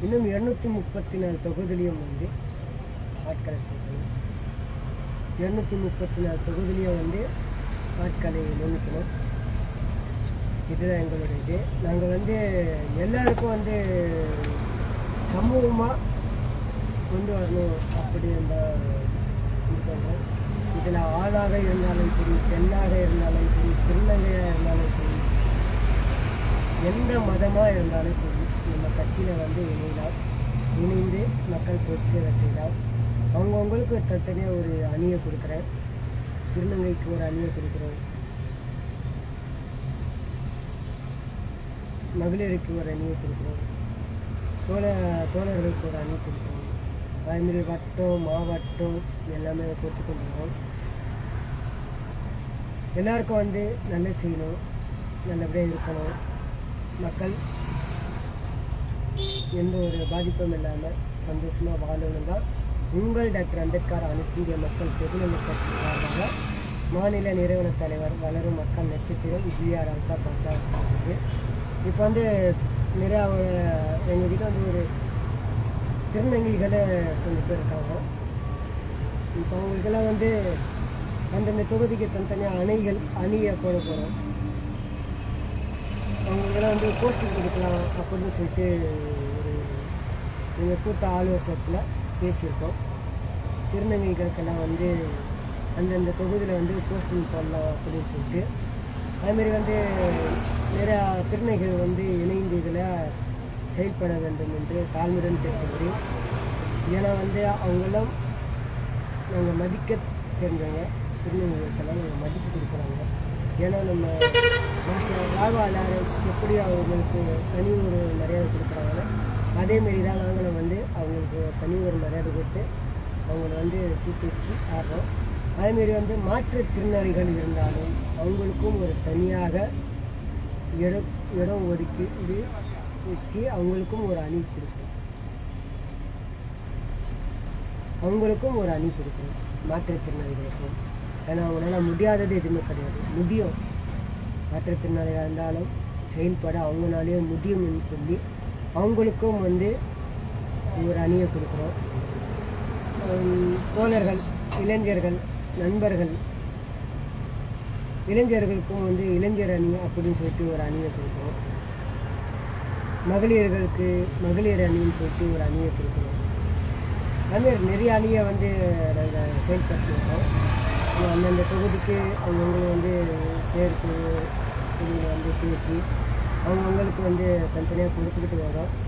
இன்னும் 234 தொகுதியிலையும் வந்து ஆட்களை சேர்க்கணும். 234 தொகுதியிலையும் வந்து ஆட்களை நியமிக்கணும். இதுதான் எங்களுடைய இது. நாங்கள் வந்து எல்லாருக்கும் வந்து சமூகமாக கொண்டு வரணும் அப்படி இருக்காங்க. இதில் ஆளாக இருந்தாலும் சரி, பெண்ணாக இருந்தாலும் சரி, திருநங்கையாக இருந்தாலும் சரி, எந்த மதமாக இருந்தாலும் சரி, நம்ம கட்சியில் வந்து இணைந்து மக்கள் பொது சேவை செய்தால் அவங்கவுங்களுக்கு தனியாக ஒரு அணியை கொடுக்குறேன். திருநங்கைக்கு ஒரு அணியை கொடுக்குறோம், மகளிருக்கு ஒரு அணியை கொடுக்குறோம், தோழர்களுக்கு ஒரு அணி கொடுக்குறோம். அதுமாரி வட்டம் மாவட்டம் எல்லாமே கொடுத்து கொண்டு வரோம். எல்லாருக்கும் வந்து நல்ல செய்யணும், நல்லபடியாக இருக்கணும். மக்கள் எந்த ஒரு பாதிப்பும் இல்லாமல் சந்தோஷமாக வாழணும் தான் உங்கள் டாக்டர் அம்பேத்கர் அனைத்து இந்திய மக்கள் பொதுநல கட்சி சார்பாக மாநில நிறுவன தலைவர் வளரும் மக்கள் நட்சத்திரம் ஜிஆர் அல்கா பிரச்சாரம் பண்ணுறது. இப்போ வந்து நிறையா எங்ககிட்ட வந்து ஒரு திருநங்கைகளை கொஞ்சம் பேர் இருக்காங்க. இப்போ அவங்களுக்கெல்லாம் வந்து அந்தந்த தொகுதிக்கு தனித்தனியாக அணியை போட போகிறோம். அவங்களுக்கெல்லாம் வந்து போஸ்டிங் கொடுக்கலாம் அப்படின்னு சொல்லிட்டு ஒரு எங்கள் கூட்ட ஆலோசனையில் பேசியிருக்கோம். திருநங்கைகளுக்கெல்லாம் வந்து அந்தந்த தொகுதியில் வந்து போஸ்டிங் போடலாம் அப்படின்னு சொல்லிட்டு. அதுமாரி வந்து நிறையா திருநங்கைகள் வந்து இணைந்து இதில் செயல்பட வேண்டும் என்று தாழ்மையுடன் கேட்கிறேன். ஏன்னா வந்து அவங்கெல்லாம் நாங்கள் மதிக்க தெரிஞ்சவங்க. திருநங்கைகளுக்கெல்லாம் நாங்கள் மதிப்பு கொடுக்குறாங்க. ஏன்னா நம்ம மாஸ்டர் ராகவா லாரன்ஸ் எப்படி அவங்களுக்கு தனி ஒரு மரியாதை கொடுக்குறாங்களோ அதேமாரி தான் நாங்களும் வந்து அவங்களுக்கு தனி ஒரு மரியாதை கொடுத்து அவங்கள வந்து தூக்கி வச்சு ஆடுறோம். அதேமாரி வந்து மாற்றுத்திறனாளிகள் இருந்தாலும் அவங்களுக்கும் ஒரு தனியாக இடம் ஒதுக்கீடு வச்சு அவங்களுக்கும் ஒரு அணி கொடுக்கணும். மாற்றுத்திறனாளிகளுக்கும். ஏன்னா அவங்களால முடியாதது எதுவுமே கிடையாது, முடியும். மாற்றுத்திறனாளியாக இருந்தாலும் செயல்பட அவங்களாலேயே முடியும்னு சொல்லி அவங்களுக்கும் வந்து ஒரு அணியை கொடுக்குறோம். தோழர்கள், இளைஞர்கள், நண்பர்கள், இளைஞர்களுக்கும் வந்து இளைஞர் அணி அப்படின்னு சொல்லிட்டு ஒரு அணியை கொடுக்குறோம். மகளிர்களுக்கு மகளிர் அணின்னு சொல்லிட்டு ஒரு அணியை கொடுக்குறோம். அதுமாதிரி நிறைய அணியை வந்து நாங்கள் செயல்படுத்தி வரோம். அந்தந்த தொகுதிக்கு அவங்கவுங்களை வந்து சேர்த்து இதில் வந்து பேசி அவங்கவுங்களுக்கு வந்து தனித்தனியாக கொடுத்துக்கிட்டு வரோம்.